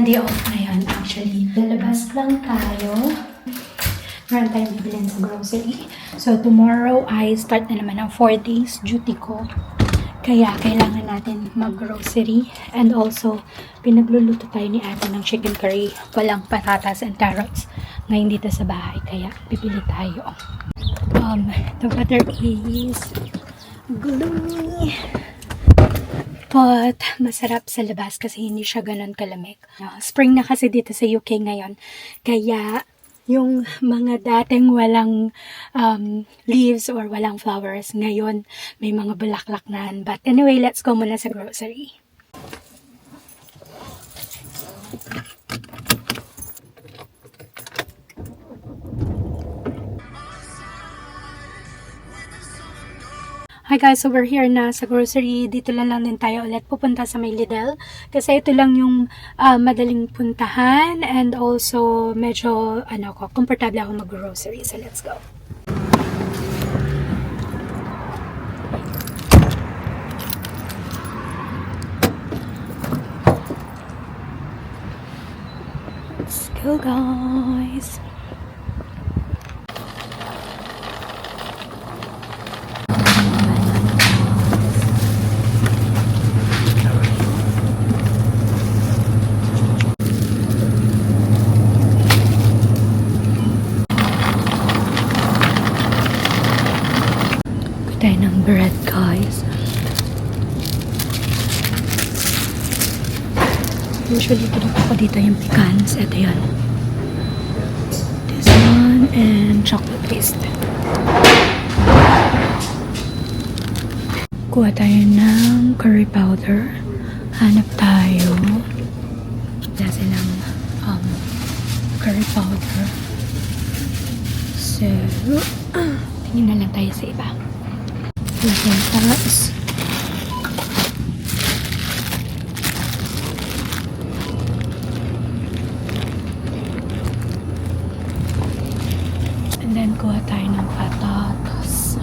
day off ngayon actually. Lalabas lang tayo. Meron tayong bibilin sa grocery. So, tomorrow ay start na naman ang 4 days duty ko. Kaya, kailangan natin mag-grocery. And also, pinagluluto tayo ni ate ng chicken curry. Walang patatas and carrots ngayon dito sa bahay. Kaya, bibili tayo. The weather is gloomy. But, masarap sa labas kasi hindi siya ganun kalamig. Spring na kasi dito sa UK ngayon. Kaya, yung mga dating walang leaves or walang flowers, ngayon may mga bulaklak na. But anyway, let's go muna sa grocery. Hi guys, so we're here na sa grocery. Dito lang din tayo ulit pupunta sa may Lidl. Kasi ito lang yung madaling puntahan and also medyo komportable ako mag-grocery. So let's go. Let's go guys. Tayo ng bread guys. Usually pinag ko dito yung pecans. Ito yan. This one and chocolate paste. Kuha tayo ng curry powder. Hanap tayo. Wala silang curry powder. So, tingin na lang tayo sa iba. Lagyan taas. And then kuha tayo ng patatas.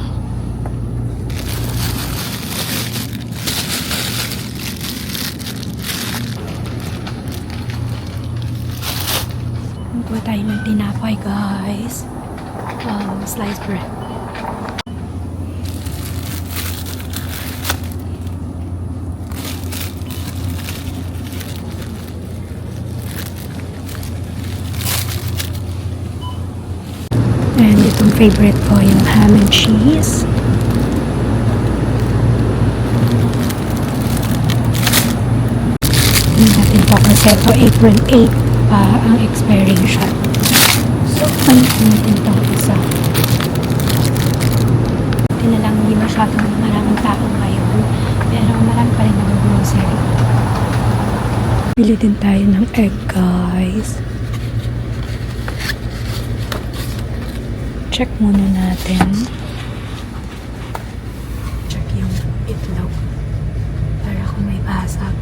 Kuha tayo ng tinapay guys. Sliced bread. And itong favorite ko yung ham and cheese. Hindi natin po kasi ito April 8 pa ang expiration. So, palitin natin itong isa. Ito na lang hindi masyadong maraming tao ngayon. Pero marami pa rin nag-grocery. Bili din tayo ng egg guys. Check muna natin. Check yung itlog. Para kung may basag.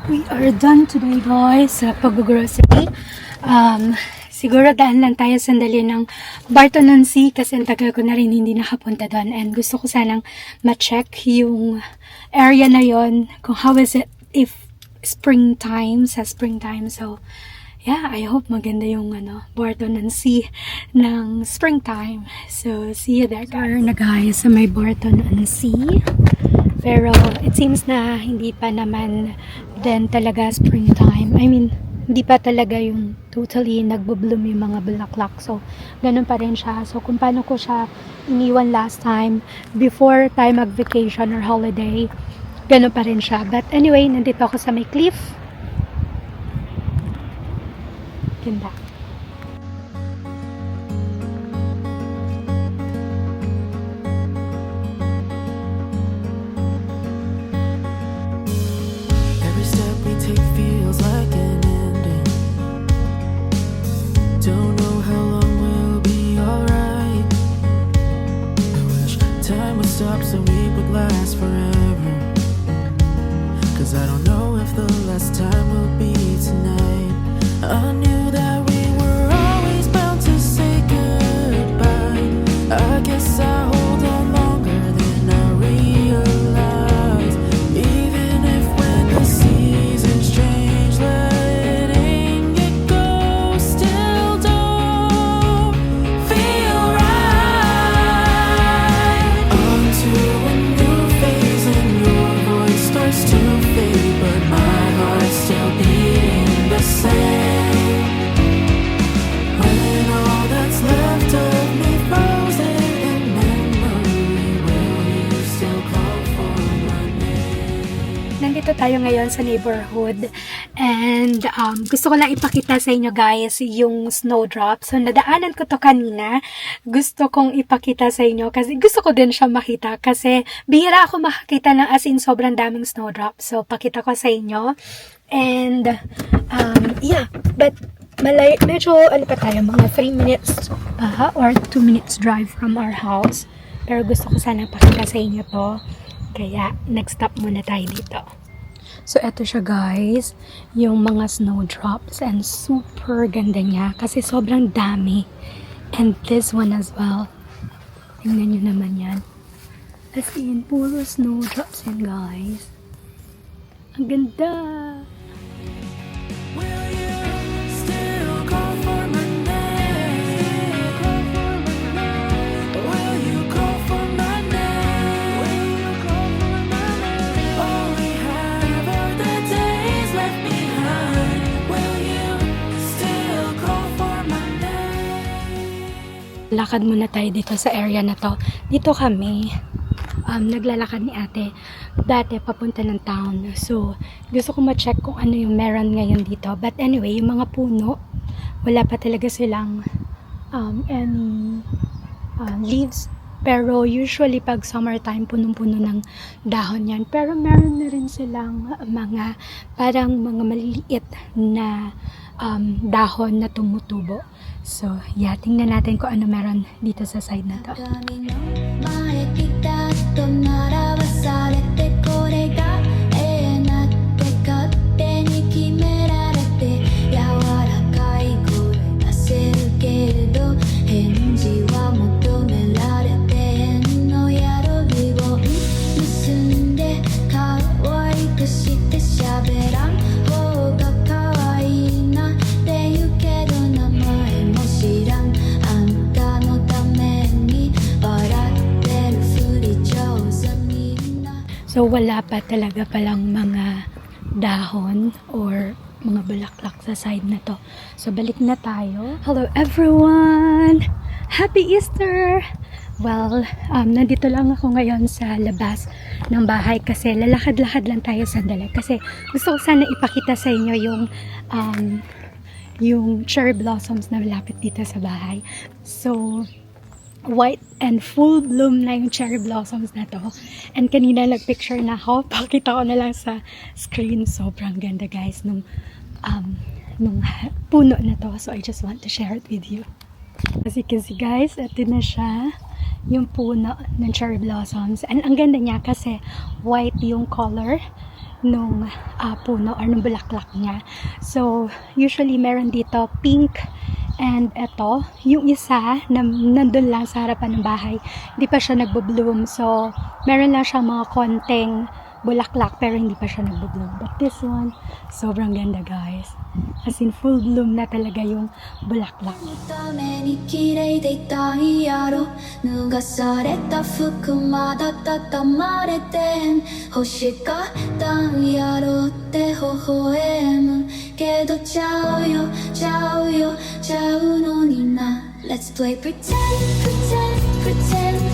We are done today guys sa pag-grocery. Siguro daan lang tayo sandali ng Barton-on-Sea kasi ang tagal ko na rin hindi nakapunta doon and gusto ko sanang ma-check yung area na yon kung how is it if springtime, sa springtime. So yeah, I hope maganda yung Barton-on-Sea ng springtime. So see you there guys. Na guys sa may Barton-on-Sea. Pero it seems na hindi pa naman din talaga springtime. I mean, hindi pa talaga yung totally nagbo-bloom yung mga bulaklak. So, ganun pa rin siya. So, kung paano ko siya iniwan last time, before tayo mag-vacation or holiday, ganun pa rin siya. But anyway, nandito ako sa may cliff. Ganda. Every step we take feels like an ending. Don't know how long we'll be alright. I wish time would stop so we would last forever. 'Cause I don't know if the last time will be tonight. I knew that we were always bound to say goodbye. nandito tayo ngayon sa neighborhood. And gusto ko lang ipakita sa inyo guys yung snowdrop. So nadaanan ko to kanina. Gusto kong ipakita sa inyo kasi gusto ko din siya makita. Kasi bihira ako makakita ng as in sobrang daming snowdrop. So pakita ko sa inyo. And yeah, but medyo ano pa tayo, mga 3 minutes or 2 minutes drive from our house. Pero gusto ko sana pakita sa inyo to. Kaya nag-stop muna tayo dito. So eto siya guys, yung mga snowdrops, and super ganda niya kasi sobrang dami. And this one as well. Tingnan nyo naman yan. As in, puro snowdrops yan guys. Ang ganda! Will you still call for my name? Will you call for my name? Will you call for my name? All we have are the days left behind. Will you still call for my name? Lakad muna tayo dito sa area na to. Dito kami, naglalakad ni ate dati papunta ng town. So, gusto ko ma-check kung ano yung meron ngayon dito. But anyway, yung mga puno, wala pa talaga silang any leaves. Pero usually pag summertime, punong-puno ng dahon yan. Pero meron na rin silang mga parang mga maliliit na dahon na tumutubo. So, yeah, tingnan natin kung ano meron dito sa side na to. 前来たと習わされてこれが永遠なって勝手に決められて柔らかい声出せるけれど返事は求められて変の宿りを結んで可愛くして喋らん方が可愛いなって言うけど名前も知らんあんたのために笑ってるふり上手みんな So, wala pa talaga palang mga dahon or mga bulaklak sa side na to. So, balik na tayo. Hello everyone! Happy Easter! Well, nandito lang ako ngayon sa labas ng bahay kasi lalakad-lakad lang tayo sandali. Kasi gusto ko sana ipakita sa inyo yung cherry blossoms na malapit dito sa bahay. So, white and full bloom na yung cherry blossoms na to. And kanina nagpicture na ako. Pakita ko na lang sa screen. Sobrang ganda guys nung puno na to. So I just want to share it with you. As you can see guys, ito na siya. Yung puno ng cherry blossoms. And ang ganda niya kasi white yung color nung puno or nung bulaklak niya. So usually meron dito pink. And eto, yung isa na nandun lang sa harapan ng bahay, hindi pa siya nagbo-bloom. So, meron lang siya mga konting bulaklak pero hindi pa siya nagbo-bloom. But this one, sobrang ganda guys. As in, full bloom na talaga yung bulaklak. ために綺麗でいたいやろ脱がされた服まだ畳まれてん欲しかったんやろって微笑むけどちゃうよちゃうよちゃうのにな Let's play pretend pretend pretend